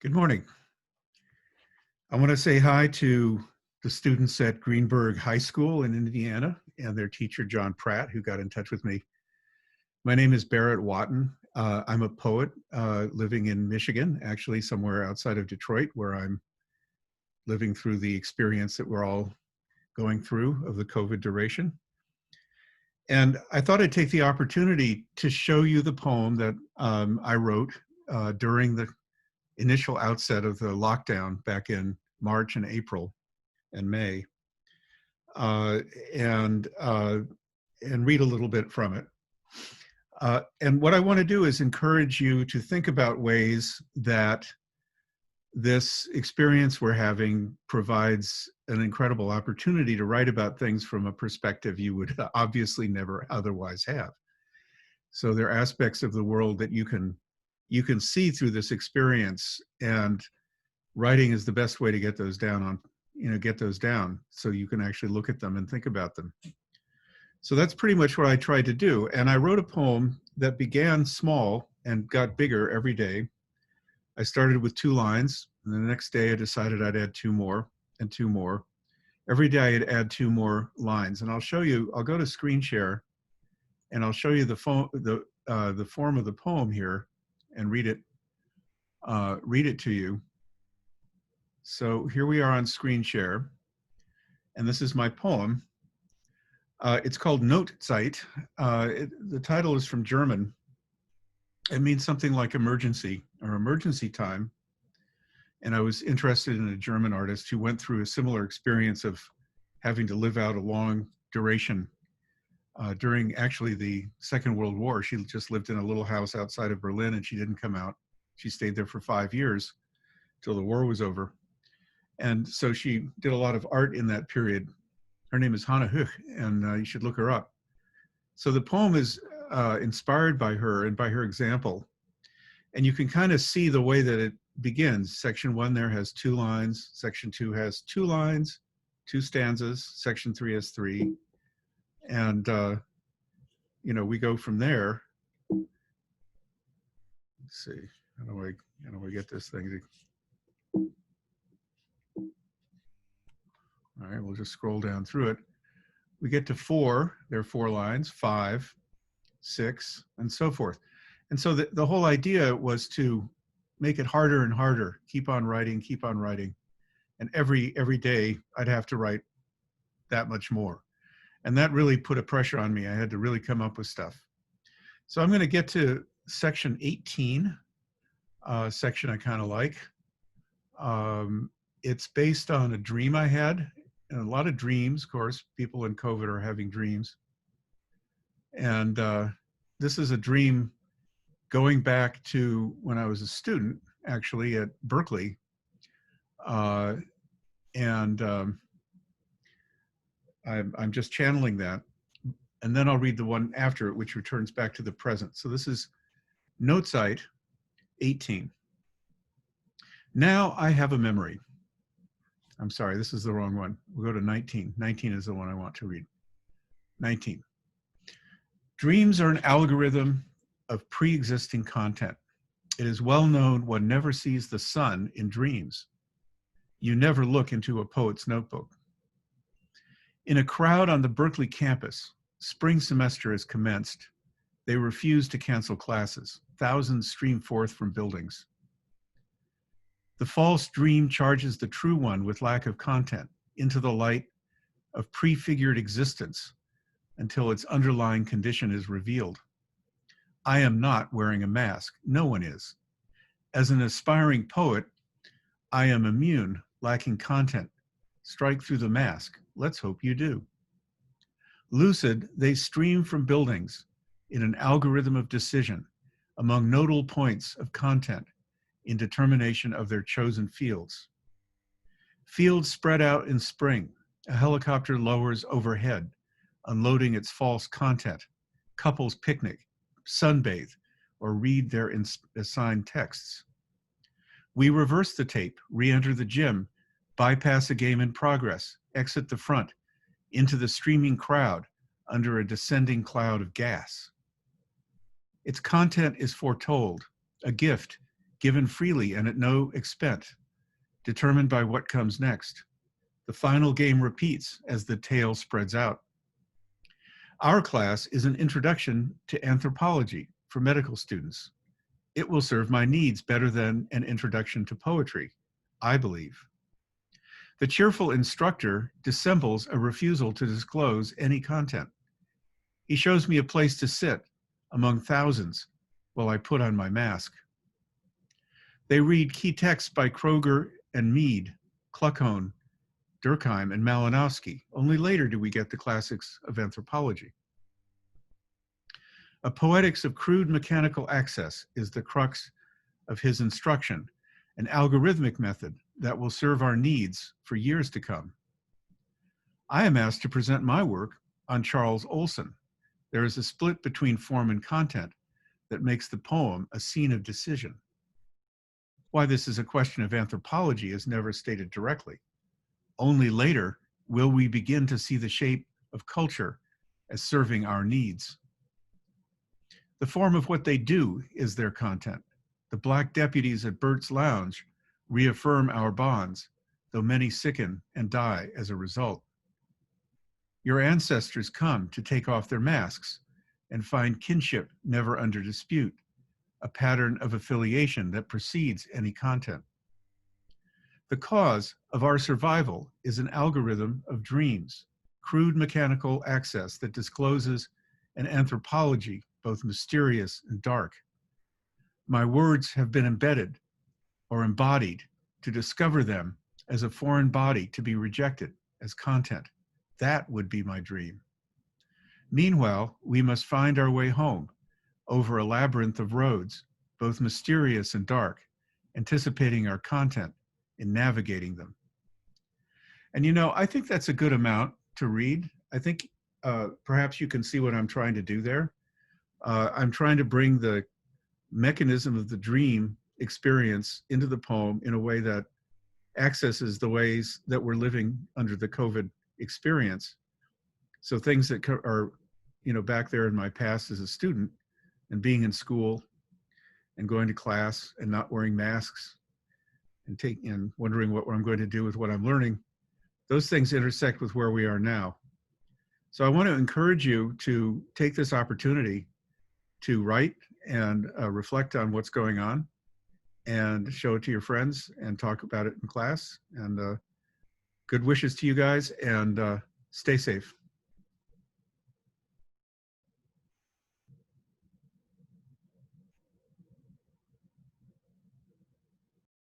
Good morning. I want to say hi to the students at Greenberg High School in Indiana and their teacher, John Pratt, who got in touch with me. My name is Barrett Watten. I'm a poet living in Michigan, actually somewhere outside of Detroit, where I'm living through the experience that we're all going through of the COVID duration. And I thought I'd take the opportunity to show you the poem that I wrote during the initial outset of the lockdown back in March and April and May, uh, and uh, and read a little bit from it. And what I want to do is encourage you to think about ways that this experience we're having provides an incredible opportunity to write about things from a perspective you would obviously never otherwise have. So there are aspects of the world that you can see through this experience, and writing is the best way to get those down so you can actually look at them and think about them. So that's pretty much what I tried to do. And I wrote a poem that began small and got bigger every day. I started with 2 lines, and the next day I decided I'd add 2 more and 2 more. Every day I'd add 2 more lines. And I'll show you, I'll go to screen share, and I'll show you the form of the poem here and read it to you. So here we are on screen share, and this is my poem. It's called Notzeit. The title is from German. It means something like emergency or emergency time. And I was interested in a German artist who went through a similar experience of having to live out a long duration during actually the Second World War. She just lived in a little house outside of Berlin, and she didn't come out. She stayed there for 5 years till the war was over. And so she did a lot of art in that period. Her name is Hannah Huch, and you should look her up. So the poem is inspired by her and by her example. And you can kind of see the way that it begins. Section 1 there has 2 lines. Section 2 has 2 lines, 2 stanzas. Section 3 has 3. And, we go from there. Let's see, how do I get this thing to... All right, we'll just scroll down through it. We get to 4, there are 4 lines, 5, 6, and so forth. And so the whole idea was to make it harder and harder, keep on writing. And every day I'd have to write that much more. And that really put a pressure on me. I had to really come up with stuff. So I'm going to get to section 18, section I kind of like. It's based on a dream I had. And a lot of dreams, of course, people in COVID are having dreams. And this is a dream going back to when I was a student, actually, at Berkeley. I'm just channeling that. And then I'll read the one after it, which returns back to the present. So this is Notzeit 18. Now I have a memory. I'm sorry, this is the wrong one. We'll go to 19. 19 is the one I want to read. 19. Dreams are an algorithm of pre-existing content. It is well known one never sees the sun in dreams. You never look into a poet's notebook. In a crowd on the Berkeley campus, spring semester has commenced. They refuse to cancel classes. Thousands stream forth from buildings. The false dream charges the true one with lack of content into the light of prefigured existence until its underlying condition is revealed. I am not wearing a mask. No one is. As an aspiring poet, I am immune, lacking content. Strike through the mask. Let's hope you do. Lucid, they stream from buildings in an algorithm of decision among nodal points of content in determination of their chosen fields. Fields spread out in spring. A helicopter lowers overhead, unloading its false content. Couples picnic, sunbathe, or read their assigned texts. We reverse the tape, re-enter the gym, bypass a game in progress, exit the front, into the streaming crowd under a descending cloud of gas. Its content is foretold, a gift given freely and at no expense, determined by what comes next. The final game repeats as the tale spreads out. Our class is an introduction to anthropology for medical students. It will serve my needs better than an introduction to poetry, I believe. The cheerful instructor dissembles a refusal to disclose any content. He shows me a place to sit among thousands while I put on my mask. They read key texts by Kroger and Mead, Kluckhohn, Durkheim, and Malinowski. Only later do we get the classics of anthropology. A poetics of crude mechanical access is the crux of his instruction, an algorithmic method that will serve our needs for years to come. I am asked to present my work on Charles Olson. There is a split between form and content that makes the poem a scene of decision. Why this is a question of anthropology is never stated directly. Only later will we begin to see the shape of culture as serving our needs. The form of what they do is their content. The Black deputies at Bert's Lounge reaffirm our bonds, though many sicken and die as a result. Your ancestors come to take off their masks and find kinship never under dispute, a pattern of affiliation that precedes any content. The cause of our survival is an algorithm of dreams, crude mechanical access that discloses an anthropology both mysterious and dark. My words have been embedded or embodied to discover them as a foreign body to be rejected as content. That would be my dream. Meanwhile, we must find our way home over a labyrinth of roads, both mysterious and dark, anticipating our content in navigating them. And you know, I think that's a good amount to read. I think perhaps you can see what I'm trying to do there. I'm trying to bring the mechanism of the dream experience into the poem in a way that accesses the ways that we're living under the COVID experience. So things that are, you know, back there in my past as a student and being in school and going to class and not wearing masks and wondering what I'm going to do with what I'm learning, those things intersect with where we are now. So I want to encourage you to take this opportunity to write and reflect on what's going on and show it to your friends and talk about it in class. And good wishes to you guys, and stay safe.